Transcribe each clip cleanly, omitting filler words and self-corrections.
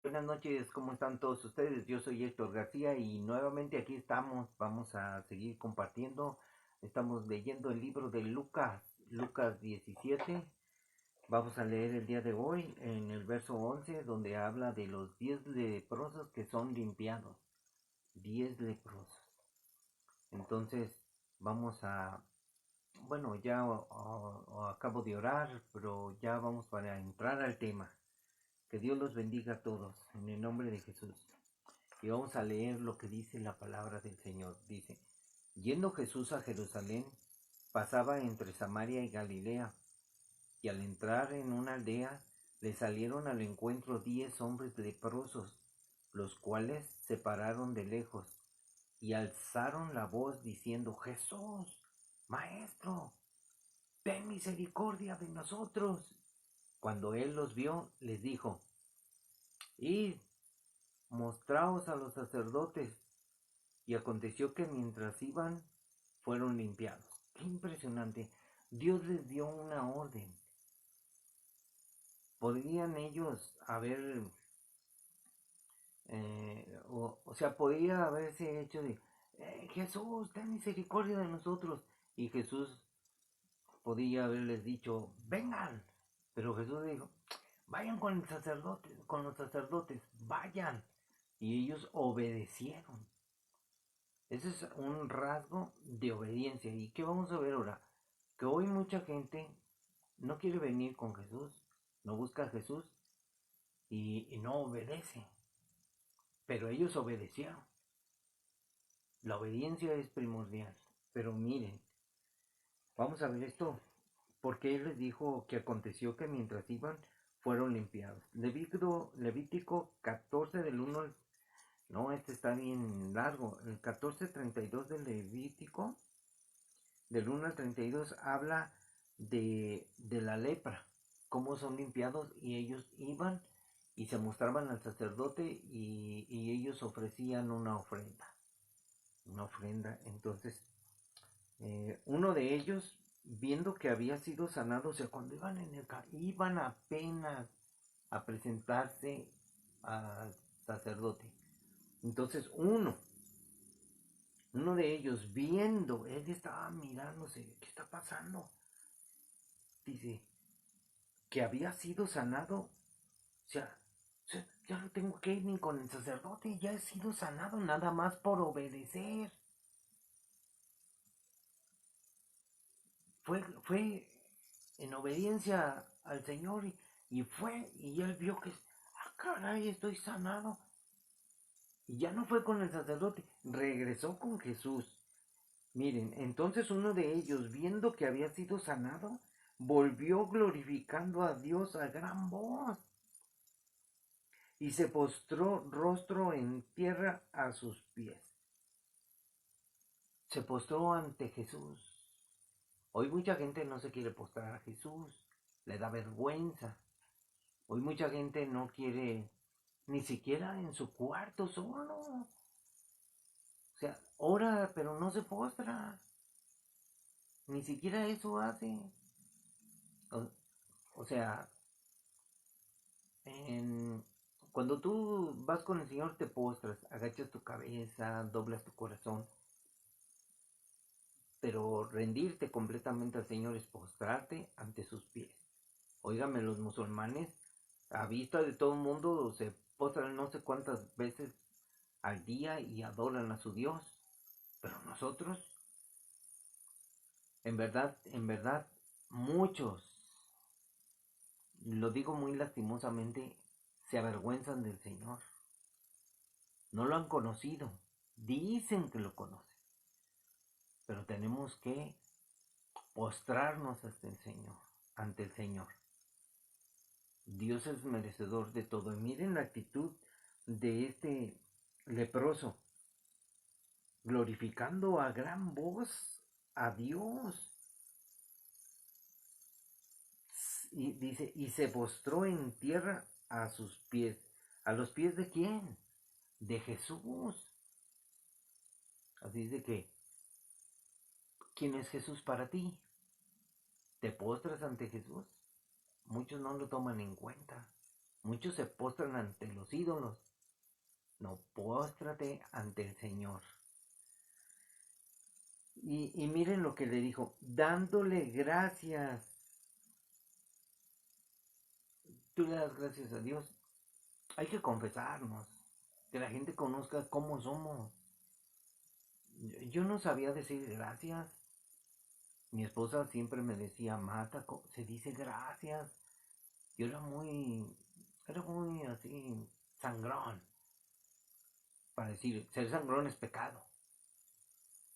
Buenas noches, ¿cómo están todos ustedes? Yo soy Héctor García y nuevamente aquí estamos. Vamos a seguir compartiendo. Estamos leyendo el libro de Lucas, Lucas 17. Vamos a leer el día de hoy en el verso 11, donde habla de los 10 leprosos que son limpiados. 10 leprosos. Entonces, vamos a... Bueno, ya acabo de orar, pero ya vamos para entrar al tema. Que Dios los bendiga a todos, en el nombre de Jesús. Y vamos a leer lo que dice la palabra del Señor. Dice, yendo Jesús a Jerusalén, pasaba entre Samaria y Galilea, y al entrar en una aldea, le salieron al encuentro 10 hombres leprosos, los cuales se pararon de lejos, y alzaron la voz diciendo, Jesús, Maestro, ten misericordia de nosotros. Cuando él los vio, les dijo, id, mostraos a los sacerdotes. Y aconteció que mientras iban, fueron limpiados. Qué impresionante. Dios les dio una orden. Podrían ellos haber, o sea, podría haberse hecho de, Jesús, ten misericordia de nosotros. Y Jesús podría haberles dicho, vengan. Pero Jesús dijo, vayan con el sacerdote, con los sacerdotes, vayan. Y ellos obedecieron. Ese es un rasgo de obediencia. ¿Y qué vamos a ver ahora? Que hoy mucha gente no quiere venir con Jesús, no busca a Jesús y no obedece. Pero ellos obedecieron. La obediencia es primordial. Pero miren, vamos a ver esto. Porque Él les dijo que aconteció que mientras iban fueron limpiados. Levítico 14 del 1 al... No, este está bien largo. El 14:32 del Levítico del 1 al 32 habla de la lepra, cómo son limpiados, y ellos iban y se mostraban al sacerdote y ellos ofrecían una ofrenda. Entonces, uno de ellos, viendo que había sido sanado, o sea, cuando iban apenas a presentarse al sacerdote. Entonces, uno de ellos, viendo, él estaba mirándose, ¿qué está pasando? Dice, que había sido sanado, o sea, ya no tengo que ir ni con el sacerdote, ya he sido sanado nada más por obedecer. Fue en obediencia al Señor y fue, y él vio que, caray, estoy sanado. Y ya no fue con el sacerdote, regresó con Jesús. Miren, entonces uno de ellos, viendo que había sido sanado, volvió glorificando a Dios a gran voz y se postró rostro en tierra a sus pies. Se postró ante Jesús. Hoy mucha gente no se quiere postrar a Jesús, le da vergüenza. Hoy mucha gente no quiere ni siquiera en su cuarto solo. O sea, ora pero no se postra. Ni siquiera eso hace. O, o sea, en, cuando tú vas con el Señor te postras, agachas tu cabeza, doblas tu corazón. Pero rendirte completamente al Señor es postrarte ante sus pies. Óigame, los musulmanes, a vista de todo el mundo, se postran no sé cuántas veces al día y adoran a su Dios. Pero nosotros, en verdad, muchos, lo digo muy lastimosamente, se avergüenzan del Señor. No lo han conocido. Dicen que lo conocen. Pero tenemos que postrarnos ante el Señor. Dios es merecedor de todo. Y miren la actitud de este leproso, glorificando a gran voz a Dios. Y dice, y se postró en tierra a sus pies. ¿A los pies de quién? De Jesús. Así es de que, ¿quién es Jesús para ti? ¿Te postras ante Jesús? Muchos no lo toman en cuenta. Muchos se postran ante los ídolos. No, póstrate ante el Señor. Y miren lo que le dijo, dándole gracias. Tú le das gracias a Dios. Hay que confesarnos, que la gente conozca cómo somos. Yo no sabía decir gracias. Mi esposa siempre me decía, Marta, se dice gracias. Yo era muy así, sangrón. Para decir, ser sangrón es pecado.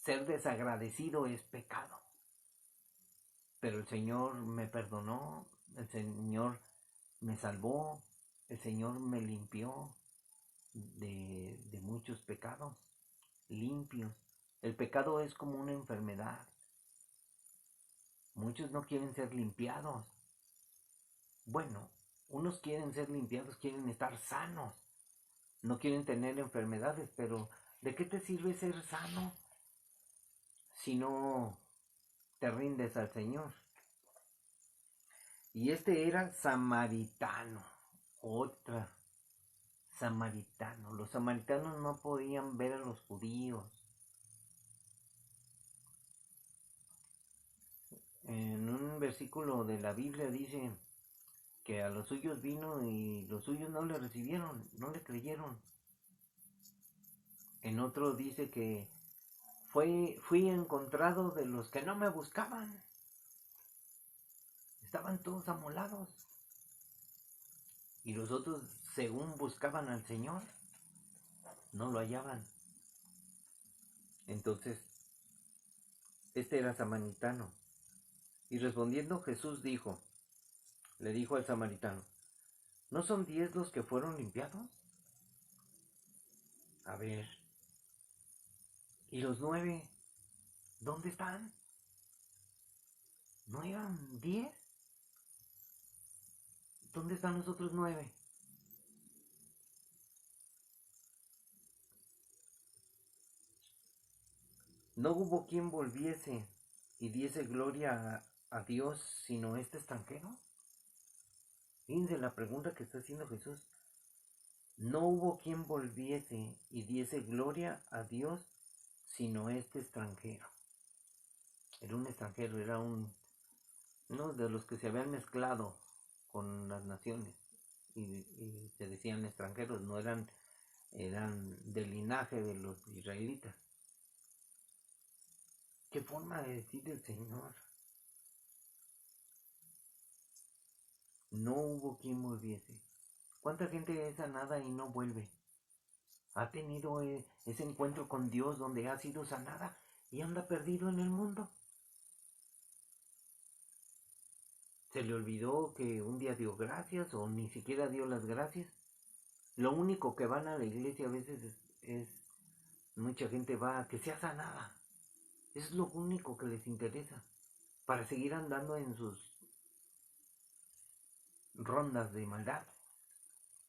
Ser desagradecido es pecado. Pero el Señor me perdonó, el Señor me salvó, el Señor me limpió de muchos pecados, limpios. El pecado es como una enfermedad. Muchos no quieren ser limpiados. Bueno, unos quieren ser limpiados, quieren estar sanos. No quieren tener enfermedades, pero ¿de qué te sirve ser sano si no te rindes al Señor? Y este era samaritano, otra, samaritano. Los samaritanos no podían ver a los judíos. En un versículo de la Biblia dice que a los suyos vino y los suyos no le recibieron, no le creyeron. En otro dice que fui encontrado de los que no me buscaban. Estaban todos amolados. Y los otros, según buscaban al Señor, no lo hallaban. Entonces, este era samaritano. Y respondiendo Jesús le dijo al samaritano, ¿no son 10 los que fueron limpiados? A ver, ¿y los 9 dónde están? ¿No eran 10? ¿Dónde están los otros 9? No hubo quien volviese y diese gloria a Dios sino este extranjero. Fíjense la pregunta que está haciendo Jesús. No hubo quien volviese y diese gloria a Dios sino este extranjero. Era un extranjero, era uno de los que se habían mezclado con las naciones y se decían extranjeros, no eran del linaje de los israelitas. ¿Qué forma de decir el Señor? No hubo quien volviese. ¿Cuánta gente es sanada y no vuelve? Ha tenido ese encuentro con Dios donde ha sido sanada y anda perdido en el mundo. Se le olvidó que un día dio gracias o ni siquiera dio las gracias. Lo único que van a la iglesia a veces es mucha gente va a que sea sanada. Es lo único que les interesa para seguir andando en sus rondas de maldad,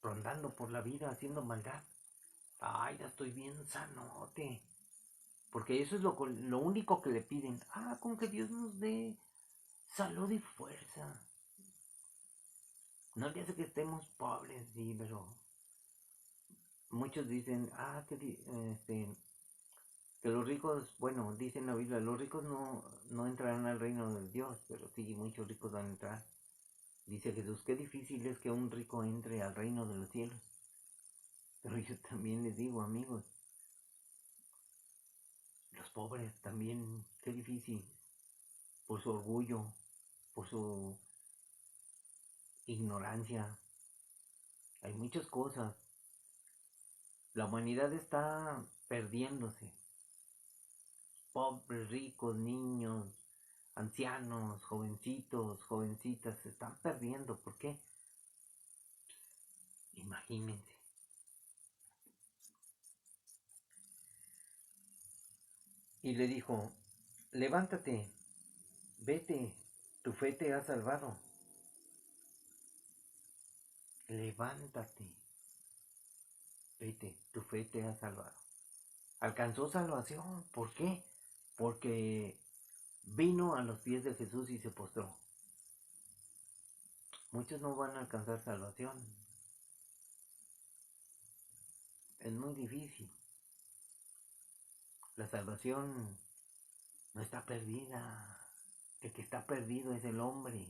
rondando por la vida haciendo maldad. Ay, ya estoy bien sanote. Porque eso es lo único que le piden. Con que Dios nos dé salud y fuerza. No le hace que estemos pobres, sí, pero muchos dicen, que los ricos, bueno, dicen la Biblia, los ricos no entrarán al reino de Dios, pero sí, muchos ricos van a entrar. Dice Jesús, qué difícil es que un rico entre al reino de los cielos. Pero yo también les digo, amigos, los pobres también, qué difícil, por su orgullo, por su ignorancia. Hay muchas cosas. La humanidad está perdiéndose. Pobres, ricos, niños, ancianos, jovencitos, jovencitas, se están perdiendo. ¿Por qué? Imagínense. Y le dijo, levántate, vete, tu fe te ha salvado. Levántate, vete, tu fe te ha salvado. Alcanzó salvación. ¿Por qué? Porque vino a los pies de Jesús y se postró. Muchos no van a alcanzar salvación. es muy difícil. La salvación no está perdida. El que está perdido es el hombre.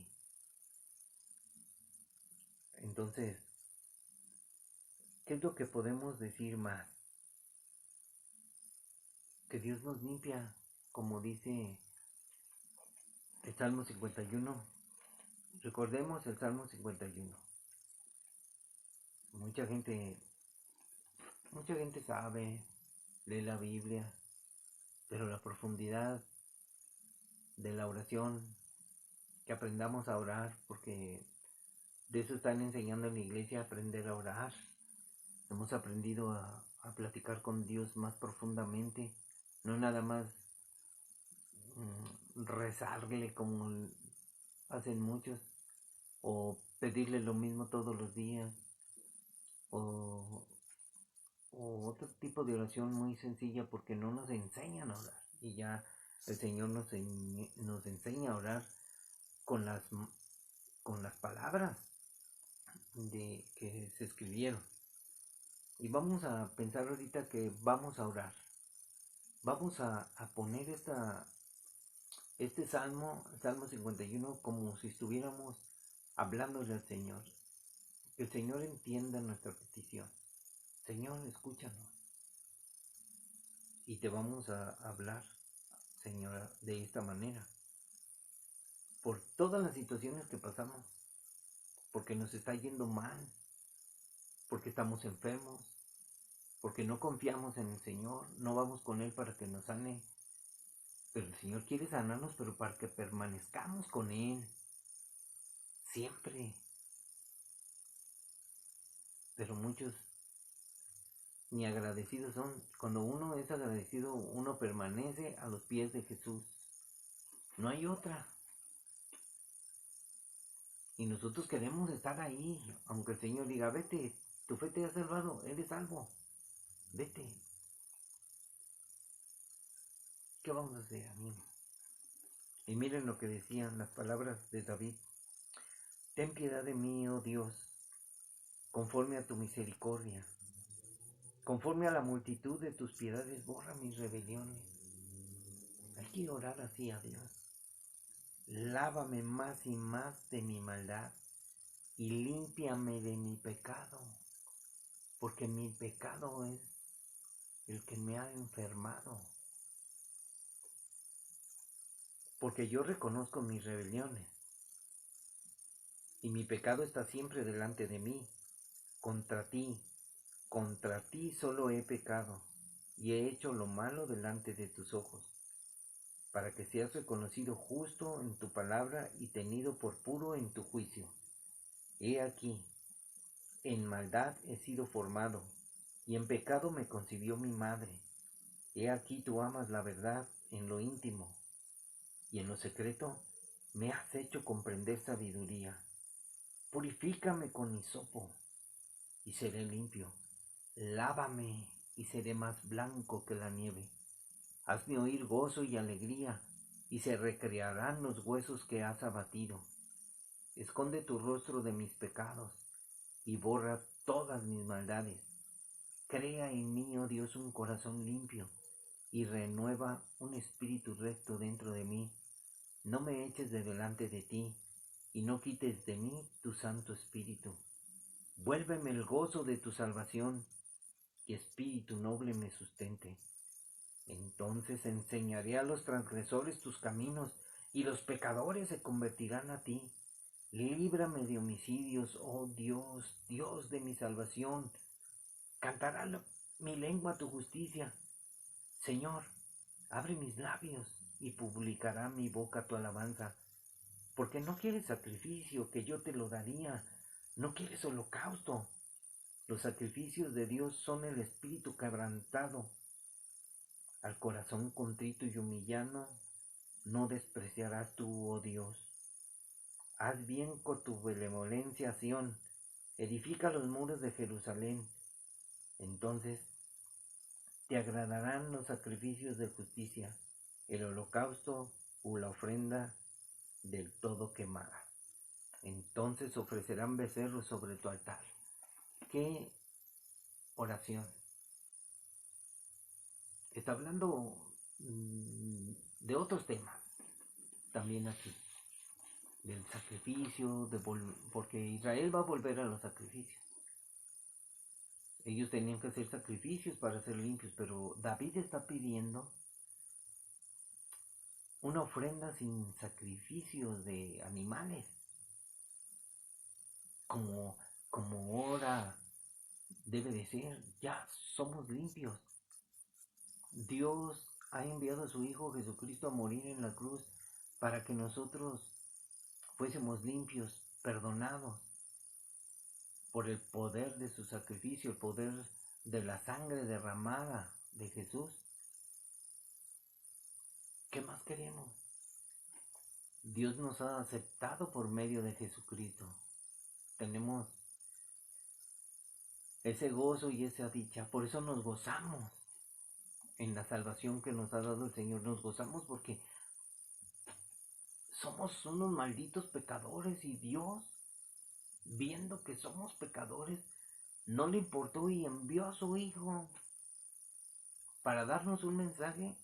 Entonces, ¿qué es lo que podemos decir más? Que Dios nos limpia, como dice el Salmo 51. Recordemos el Salmo 51. Mucha gente sabe, lee la Biblia, pero la profundidad de la oración, que aprendamos a orar, porque de eso están enseñando en la iglesia, aprender a orar. Hemos aprendido a platicar con Dios más profundamente, no nada más rezarle como hacen muchos, o pedirle lo mismo todos los días, o otro tipo de oración muy sencilla, porque no nos enseñan a orar. Y ya el Señor nos enseña a orar con las palabras que se escribieron. Y vamos a pensar ahorita que vamos a orar. Vamos a poner este Salmo 51, como si estuviéramos hablándole al Señor. Que el Señor entienda nuestra petición. Señor, escúchanos. Y te vamos a hablar, Señora, de esta manera. Por todas las situaciones que pasamos. Porque nos está yendo mal. Porque estamos enfermos. Porque no confiamos en el Señor. No vamos con Él para que nos sane. Pero el Señor quiere sanarnos, pero para que permanezcamos con Él. Siempre. Pero muchos ni agradecidos son. Cuando uno es agradecido, uno permanece a los pies de Jesús. No hay otra. Y nosotros queremos estar ahí, aunque el Señor diga, vete, tu fe te ha salvado, eres salvo, vete. ¿Qué vamos a hacer, amigo? Y miren lo que decían las palabras de David. Ten piedad de mí, oh Dios, conforme a tu misericordia. Conforme a la multitud de tus piedades, borra mis rebeliones. Hay que orar así a Dios. Lávame más y más de mi maldad y límpiame de mi pecado, porque mi pecado es el que me ha enfermado. Porque yo reconozco mis rebeliones y mi pecado está siempre delante de mí. Contra ti solo he pecado y he hecho lo malo delante de tus ojos, para que seas reconocido justo en tu palabra y tenido por puro en tu juicio. He aquí, en maldad he sido formado, y en pecado me concibió mi madre. He aquí tú amas la verdad en lo íntimo, y en lo secreto me has hecho comprender sabiduría. Purifícame con hisopo, y seré limpio. Lávame, y seré más blanco que la nieve. Hazme oír gozo y alegría, y se recrearán los huesos que has abatido. Esconde tu rostro de mis pecados, y borra todas mis maldades. Crea en mí, oh Dios, un corazón limpio, y renueva un espíritu recto dentro de mí. No me eches de delante de ti, y no quites de mí tu Santo Espíritu. Vuélveme el gozo de tu salvación, y espíritu noble me sustente. Entonces enseñaré a los transgresores tus caminos, y los pecadores se convertirán a ti. Líbrame de homicidios, oh Dios, Dios de mi salvación. Cantará mi lengua tu justicia. Señor, abre mis labios, y publicará mi boca tu alabanza. Porque no quieres sacrificio, que yo te lo daría. No quieres holocausto. Los sacrificios de Dios son el espíritu quebrantado. Al corazón contrito y humillado no despreciarás tú, oh Dios. Haz bien con tu benevolencia, Sión. Edifica los muros de Jerusalén. Entonces te agradarán los sacrificios de justicia, el holocausto o la ofrenda del todo quemada. Entonces ofrecerán becerros sobre tu altar. ¡Qué oración! está hablando de otros temas también aquí, del sacrificio, porque Israel va a volver a los sacrificios. Ellos tenían que hacer sacrificios para ser limpios, pero David está pidiendo una ofrenda sin sacrificios de animales, como ahora debe de ser. Ya somos limpios. Dios ha enviado a su Hijo Jesucristo a morir en la cruz para que nosotros fuésemos limpios, perdonados por el poder de su sacrificio, el poder de la sangre derramada de Jesús. ¿Qué más queremos? Dios nos ha aceptado por medio de Jesucristo. Tenemos ese gozo y esa dicha. Por eso nos gozamos en la salvación que nos ha dado el Señor. Nos gozamos porque somos unos malditos pecadores y Dios, viendo que somos pecadores, no le importó y envió a su Hijo para darnos un mensaje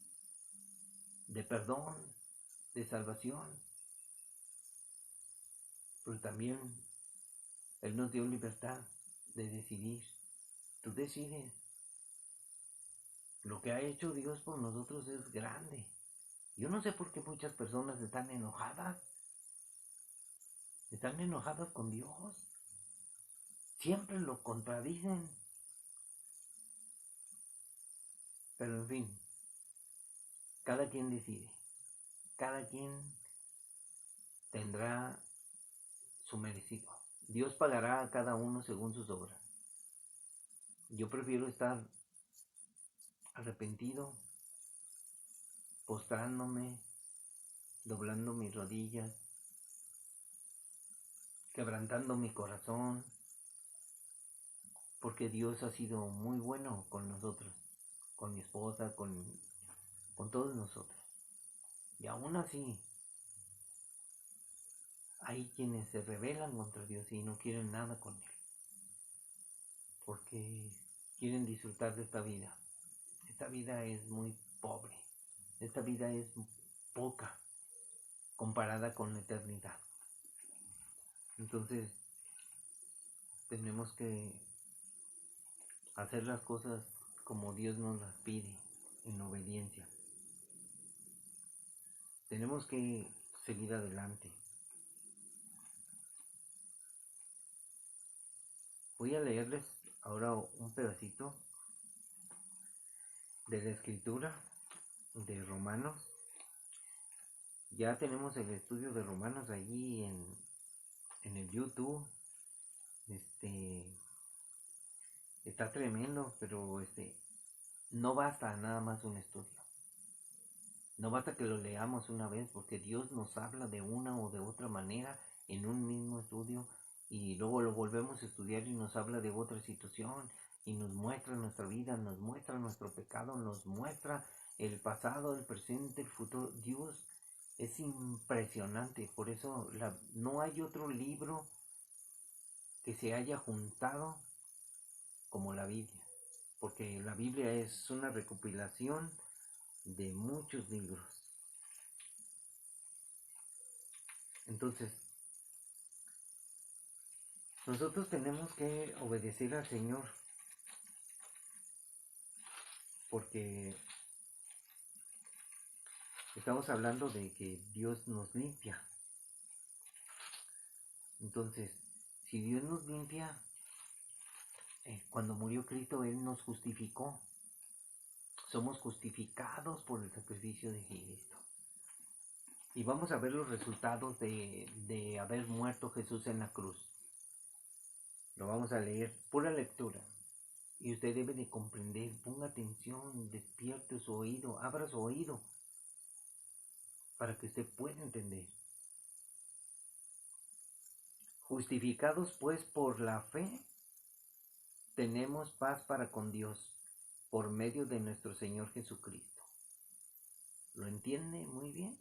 de perdón, de salvación. Pero también Él nos dio libertad de decidir. Tú decides. Lo que ha hecho Dios por nosotros es grande. Yo no sé por qué muchas personas están enojadas. Están enojadas con Dios. Siempre lo contradicen. Pero en fin, cada quien decide. Cada quien tendrá su merecido. Dios pagará a cada uno según sus obras. Yo prefiero estar arrepentido, postrándome, doblando mis rodillas, quebrantando mi corazón, porque Dios ha sido muy bueno con nosotros, con mi esposa, con todos nosotros. Y aún así, hay quienes se rebelan contra Dios y no quieren nada con Él, porque quieren disfrutar de esta vida. Esta vida es muy pobre, esta vida es poca comparada con la eternidad. Entonces, tenemos que hacer las cosas como Dios nos las pide, en obediencia. Tenemos que seguir adelante. Voy a leerles ahora un pedacito de la escritura de Romanos. Ya tenemos el estudio de Romanos allí en el YouTube. Está tremendo, pero no basta nada más un estudio. No basta que lo leamos una vez, porque Dios nos habla de una o de otra manera en un mismo estudio y luego lo volvemos a estudiar y nos habla de otra situación y nos muestra nuestra vida, nos muestra nuestro pecado, nos muestra el pasado, el presente, el futuro. Dios es impresionante, por eso no hay otro libro que se haya juntado como la Biblia, porque la Biblia es una recopilación de muchos libros. Entonces, nosotros tenemos que obedecer al Señor, porque estamos hablando de que Dios nos limpia. Entonces, si Dios nos limpia, cuando murió Cristo, Él nos justificó. Somos justificados por el sacrificio de Cristo. Y vamos a ver los resultados de haber muerto Jesús en la cruz. Lo vamos a leer, pura lectura. Y usted debe de comprender, ponga atención, despierte su oído, abra su oído, para que usted pueda entender. Justificados pues por la fe, tenemos paz para con Dios, por medio de nuestro Señor Jesucristo. ¿Lo entiende muy bien?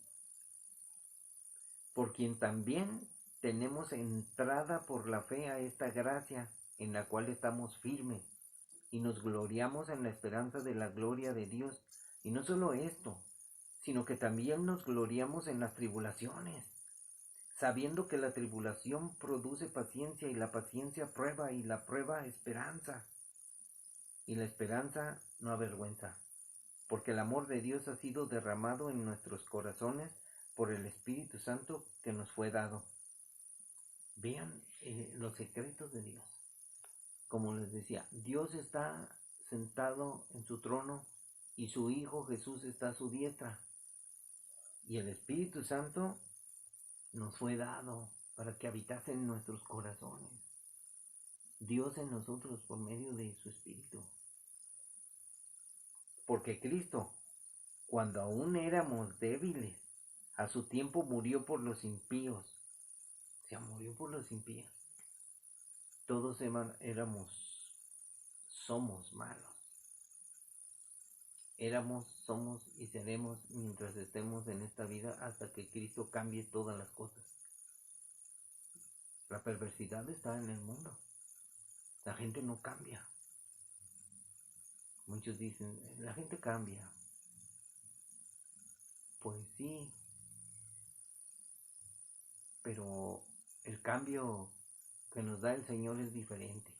Por quien también tenemos entrada por la fe a esta gracia, en la cual estamos firmes, y nos gloriamos en la esperanza de la gloria de Dios. Y no solo esto, sino que también nos gloriamos en las tribulaciones, sabiendo que la tribulación produce paciencia y la paciencia prueba y la prueba esperanza. Y la esperanza no avergüenza, porque el amor de Dios ha sido derramado en nuestros corazones por el Espíritu Santo que nos fue dado. Vean los secretos de Dios. Como les decía, Dios está sentado en su trono y su Hijo Jesús está a su diestra. Y el Espíritu Santo nos fue dado para que habitase en nuestros corazones. Dios en nosotros por medio de su Espíritu. Porque Cristo, cuando aún éramos débiles, a su tiempo murió por los impíos. O sea, murió por los impíos. Todos somos malos. Éramos, somos y seremos mientras estemos en esta vida hasta que Cristo cambie todas las cosas. La perversidad está en el mundo. La gente no cambia. Muchos dicen, la gente cambia. Pues sí, pero el cambio que nos da el Señor es diferente.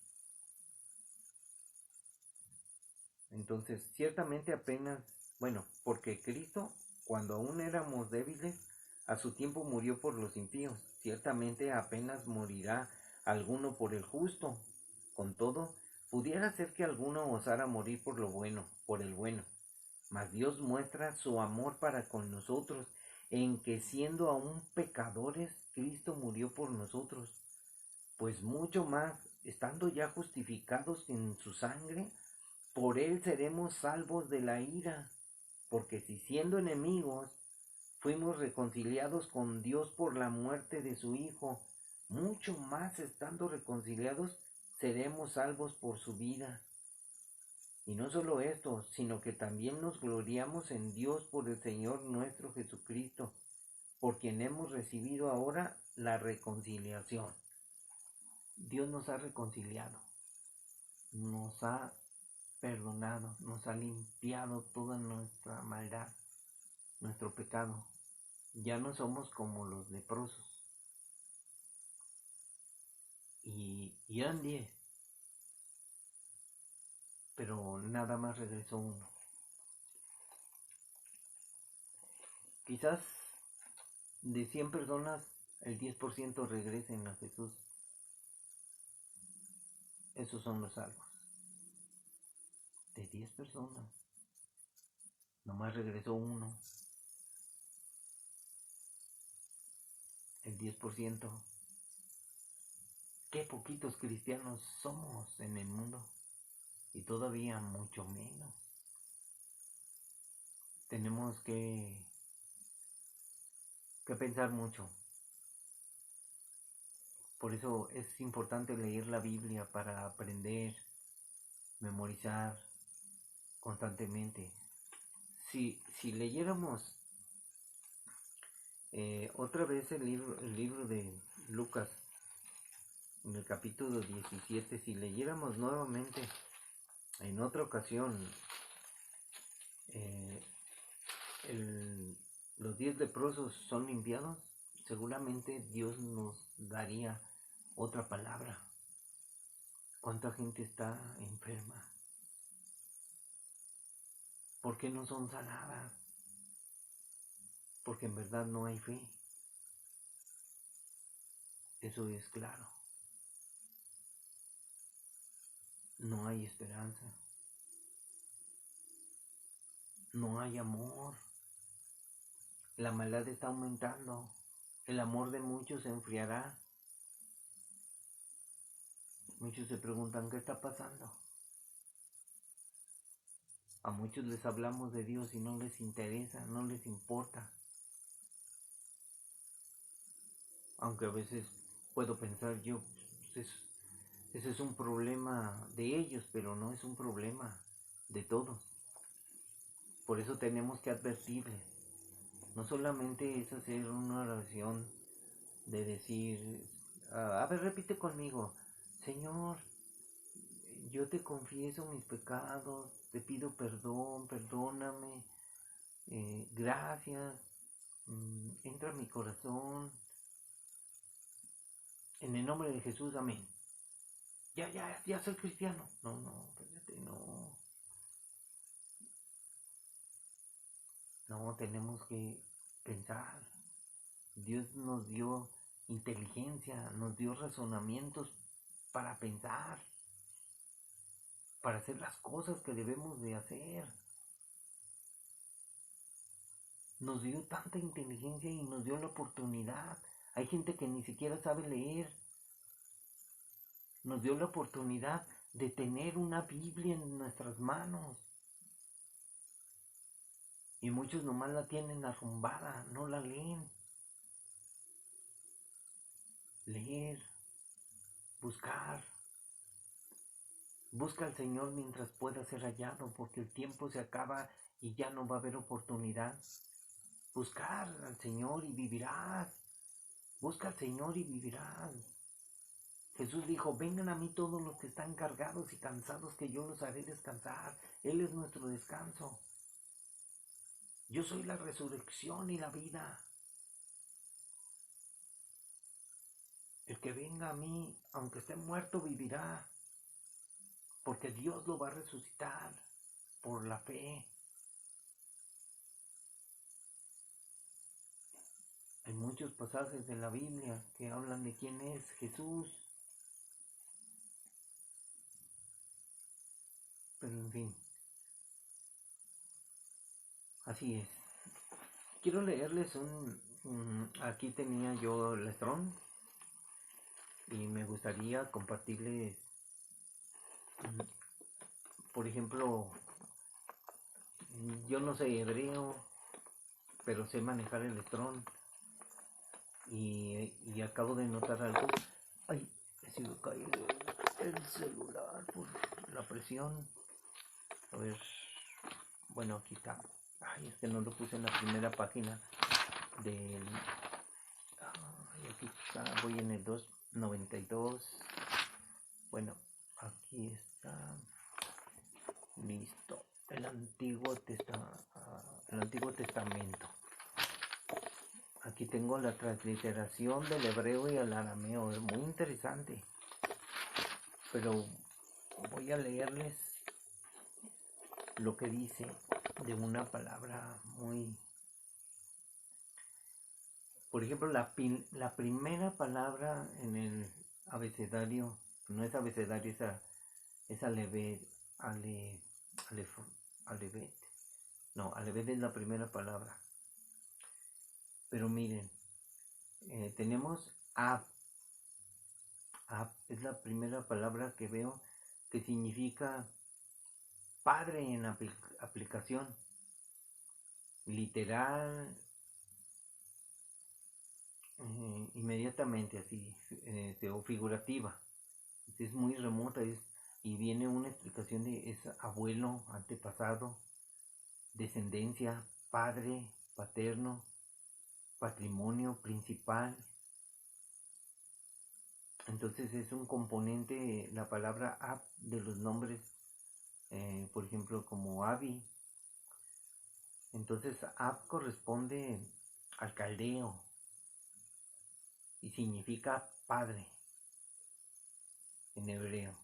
Entonces, ciertamente porque Cristo, cuando aún éramos débiles, a su tiempo murió por los impíos. Ciertamente apenas morirá alguno por el justo. Con todo, pudiera ser que alguno osara morir por lo bueno, por el bueno. Mas Dios muestra su amor para con nosotros, en que siendo aún pecadores, Cristo murió por nosotros. Pues mucho más, estando ya justificados en su sangre, por él seremos salvos de la ira. Porque si siendo enemigos, fuimos reconciliados con Dios por la muerte de su Hijo, mucho más estando reconciliados, seremos salvos por su vida. Y no solo esto, sino que también nos gloriamos en Dios por el Señor nuestro Jesucristo, por quien hemos recibido ahora la reconciliación. Dios nos ha reconciliado, nos ha perdonado, nos ha limpiado toda nuestra maldad, nuestro pecado. Ya no somos como los leprosos. Y eran 10, pero nada más regresó uno. Quizás de 100 personas, el 10% regresen a Jesús. Esos son los salvos. De 10 personas, nomás regresó uno. El 10%. Qué poquitos cristianos somos en el mundo. Y todavía mucho menos. Tenemos que pensar mucho. Por eso es importante leer la Biblia para aprender, memorizar constantemente. Si leyéramos otra vez el libro de Lucas, en el capítulo 17, si leyéramos nuevamente en otra ocasión los 10 leprosos son limpiados, seguramente Dios nos daría otra palabra. ¿Cuánta gente está enferma? ¿Por qué no son sanadas? Porque en verdad no hay fe. Eso es claro. No hay esperanza. No hay amor. La maldad está aumentando. El amor de muchos se enfriará. Muchos se preguntan, ¿qué está pasando? A muchos les hablamos de Dios y no les interesa, no les importa. Aunque a veces puedo pensar yo, pues ese es un problema de ellos, pero no es un problema de todos. Por eso tenemos que advertirles. No solamente es hacer una oración de decir, a ver, repite conmigo, Señor, yo te confieso mis pecados, te pido perdón, perdóname, gracias, entra en mi corazón, en el nombre de Jesús, amén. Ya soy cristiano. No, espérate, no. No, tenemos que pensar. Dios nos dio inteligencia, nos dio razonamientos para pensar, para hacer las cosas que debemos de hacer. Nos dio tanta inteligencia y nos dio la oportunidad. Hay gente que ni siquiera sabe leer. Nos dio la oportunidad de tener una Biblia en nuestras manos. Y muchos nomás la tienen arrumbada, no la leen. Leer, buscar. Busca al Señor mientras pueda ser hallado, porque el tiempo se acaba y ya no va a haber oportunidad. Buscar al Señor y vivirás. Busca al Señor y vivirás. Jesús dijo, vengan a mí todos los que están cargados y cansados, que yo los haré descansar. Él es nuestro descanso. Yo soy la resurrección y la vida. El que venga a mí, aunque esté muerto, vivirá. Porque Dios lo va a resucitar por la fe. Hay muchos pasajes de la Biblia que hablan de quién es Jesús. Pero en fin, así es. Quiero leerles aquí tenía yo el letrón y me gustaría compartirles, por ejemplo, yo no sé hebreo, pero sé manejar el letrón y acabo de notar algo. Ay, he sido caído el celular por la presión. A ver, bueno, aquí está. Ay, es que no lo puse en la primera página del... Ay, aquí está, voy en el 292. Bueno, aquí está. Listo. El Antiguo Testamento. Aquí tengo la transliteración del hebreo y el arameo. Es muy interesante. Pero voy a leerles lo que dice de una palabra muy... Por ejemplo, la primera palabra en el abecedario, no es abecedario, es alevet. No, alevet es la primera palabra. Pero miren, tenemos ab. Ab es la primera palabra que veo que significa padre en aplicación. Literal, inmediatamente así, o figurativa. Es muy remota y viene una explicación de es abuelo, antepasado, descendencia, padre, paterno, patrimonio principal. Entonces es un componente, la palabra ab, de los nombres, por ejemplo como Abi. Entonces ab corresponde al caldeo y significa padre en hebreo.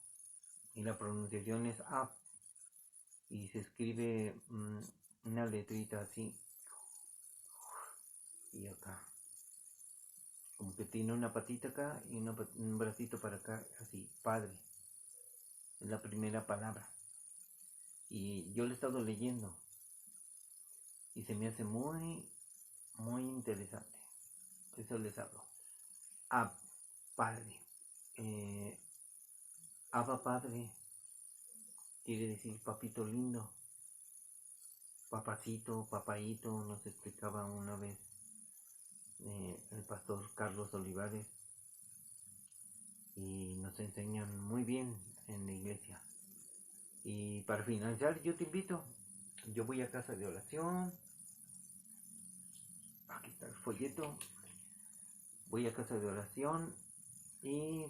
Y la pronunciación es ab y se escribe una letrita así y acá. Como que tiene una patita acá y un bracito para acá, así, padre. Es la primera palabra. Y yo lo he estado leyendo. Y se me hace muy, muy interesante. Eso les hablo. Ab, padre. Abba padre quiere decir papito lindo. Papacito, papaíto, nos explicaba una vez el pastor Carlos Olivares. Y nos enseñan muy bien en la iglesia. Y para finalizar, yo te invito. Yo voy a casa de oración. Aquí está el folleto. Voy a casa de oración y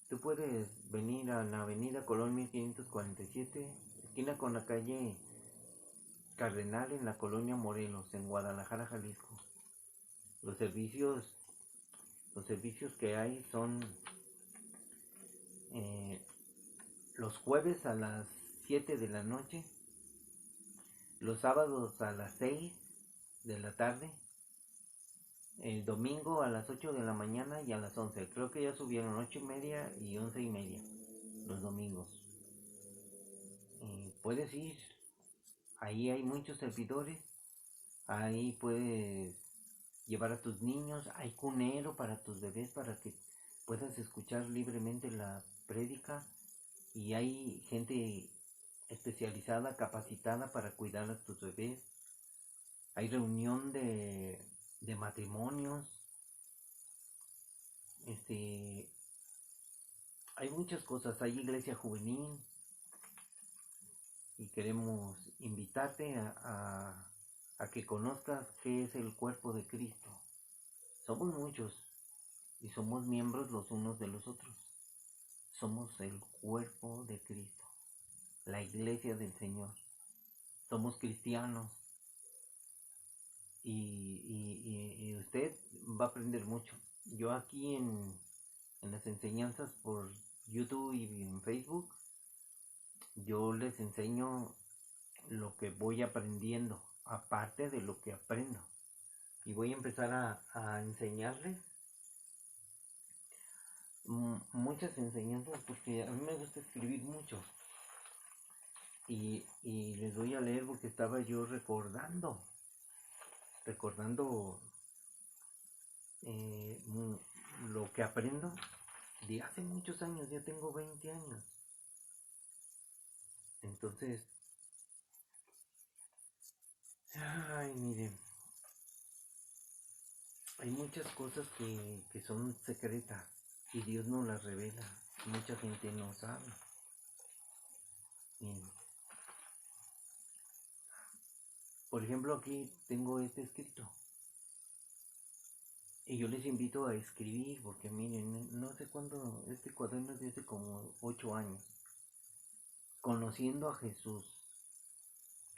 Tú puedes venir a la avenida Colón 1547, esquina con la calle Cardenal, en la colonia Morelos, en Guadalajara, Jalisco. Los servicios, los servicios que hay son los jueves a las 7 de la noche, los sábados a las 6 de la tarde, el domingo a las 8 de la mañana y a las 11. Creo que ya subieron 8:30 y 11:30 los domingos. Puedes ir, ahí hay muchos servidores, ahí puedes llevar a tus niños, hay cunero para tus bebés para que puedas escuchar libremente la prédica, y hay gente especializada, capacitada para cuidar a tus bebés. Hay reunión de matrimonios, hay muchas cosas, hay iglesia juvenil, y queremos invitarte a que conozcas qué es el cuerpo de Cristo. Somos muchos y somos miembros los unos de los otros. Somos el cuerpo de Cristo, la iglesia del Señor. Somos cristianos, y usted va a aprender mucho. Yo aquí en las enseñanzas por YouTube y en Facebook, yo les enseño lo que voy aprendiendo, aparte de lo que aprendo. Y voy a empezar a enseñarles muchas enseñanzas, porque a mí me gusta escribir mucho. Y les voy a leer porque estaba yo recordando lo que aprendo de hace muchos años. Ya tengo 20 años. Entonces, miren, hay muchas cosas que son secretas y Dios nos las revela. Mucha gente no sabe. Miren, por ejemplo, aquí tengo este escrito. Y yo les invito a escribir, porque miren, no sé cuándo, este cuaderno es de hace como 8 años. Conociendo a Jesús.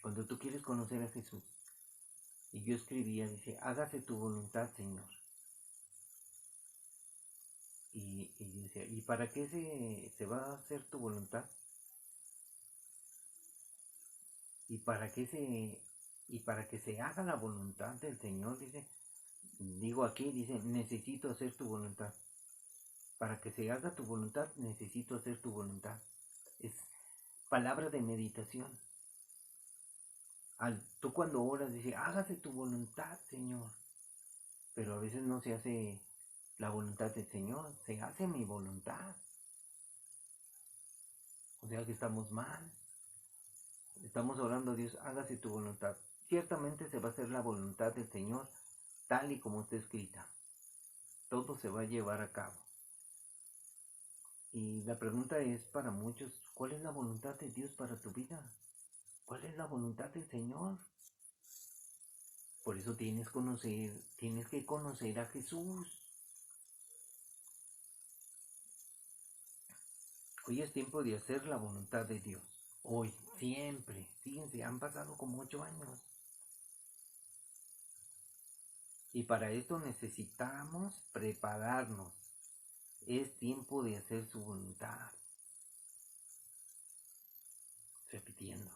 Cuando tú quieres conocer a Jesús. Y yo escribía, dice, hágase tu voluntad, Señor. Y dice, ¿y para qué se va a hacer tu voluntad? Y para que se haga la voluntad del Señor, dice, necesito hacer tu voluntad. Para que se haga tu voluntad, necesito hacer tu voluntad. Es palabra de meditación. Tú cuando oras, dice, hágase tu voluntad, Señor. Pero a veces no se hace la voluntad del Señor, se hace mi voluntad. O sea que estamos mal. Estamos orando a Dios, hágase tu voluntad. Ciertamente se va a hacer la voluntad del Señor tal y como está escrita. Todo se va a llevar a cabo. Y la pregunta es para muchos, ¿cuál es la voluntad de Dios para tu vida? ¿Cuál es la voluntad del Señor? Por eso tienes que conocer a Jesús. Hoy es tiempo de hacer la voluntad de Dios. Hoy, siempre. Fíjense, han pasado como 8 años. Y para esto necesitamos prepararnos. Es tiempo de hacer su voluntad. Repitiendo.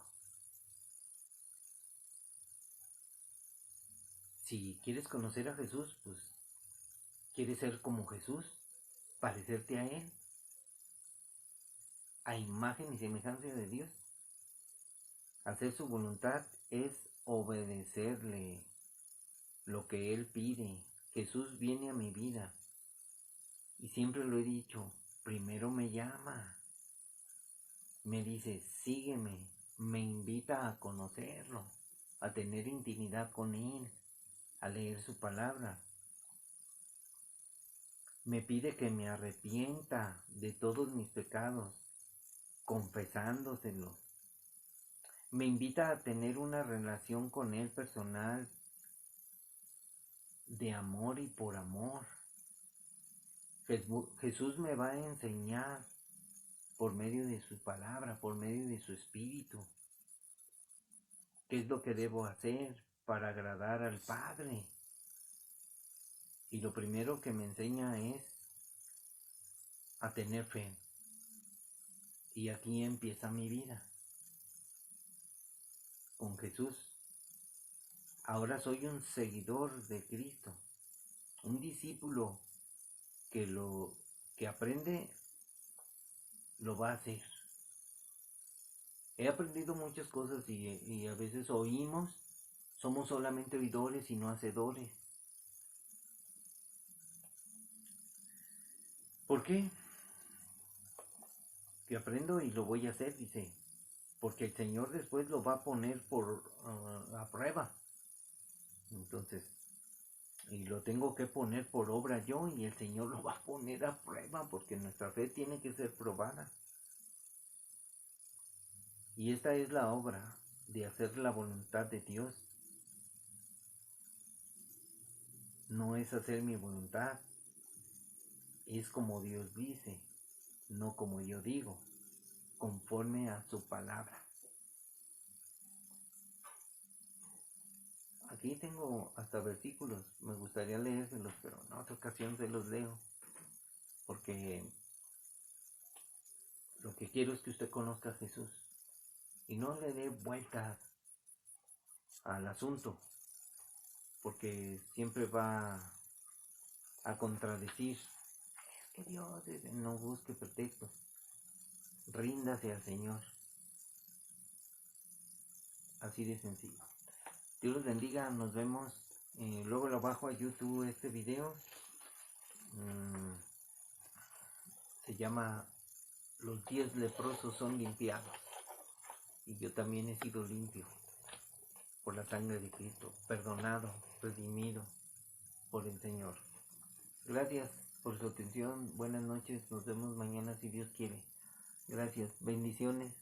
Si quieres conocer a Jesús, pues quieres ser como Jesús, parecerte a Él, a imagen y semejanza de Dios. Hacer su voluntad es obedecerle lo que Él pide. Jesús viene a mi vida y siempre lo he dicho, primero me llama, me dice, sígueme, me invita a conocerlo, a tener intimidad con Él, a leer su palabra. Me pide que me arrepienta de todos mis pecados, confesándoselos. Me invita a tener una relación con Él personal, de amor y por amor. Jesús me va a enseñar por medio de su palabra, por medio de su espíritu, qué es lo que debo hacer para agradar al Padre. Y lo primero que me enseña es a tener fe. Y aquí empieza mi vida con Jesús. Ahora soy un seguidor de Cristo, un discípulo que lo que aprende lo va a hacer. He aprendido muchas cosas y a veces oímos, somos solamente oidores y no hacedores. ¿Por qué? Que aprendo y lo voy a hacer, dice, porque el Señor después lo va a poner a prueba. Entonces, y lo tengo que poner por obra yo, y el Señor lo va a poner a prueba, porque nuestra fe tiene que ser probada. Y esta es la obra de hacer la voluntad de Dios. No es hacer mi voluntad, es como Dios dice, no como yo digo, conforme a su palabra. Aquí tengo hasta versículos, me gustaría leérselos, pero en otra ocasión se los leo, porque lo que quiero es que usted conozca a Jesús y no le dé vueltas al asunto, porque siempre va a contradecir. Es que Dios no busque pretextos, ríndase al Señor, así de sencillo. Dios los bendiga, nos vemos. Luego lo bajo a YouTube este video. Se llama Los 10 leprosos son limpiados. Y yo también he sido limpio por la sangre de Cristo, perdonado, redimido por el Señor. Gracias por su atención, buenas noches, nos vemos mañana si Dios quiere. Gracias, bendiciones.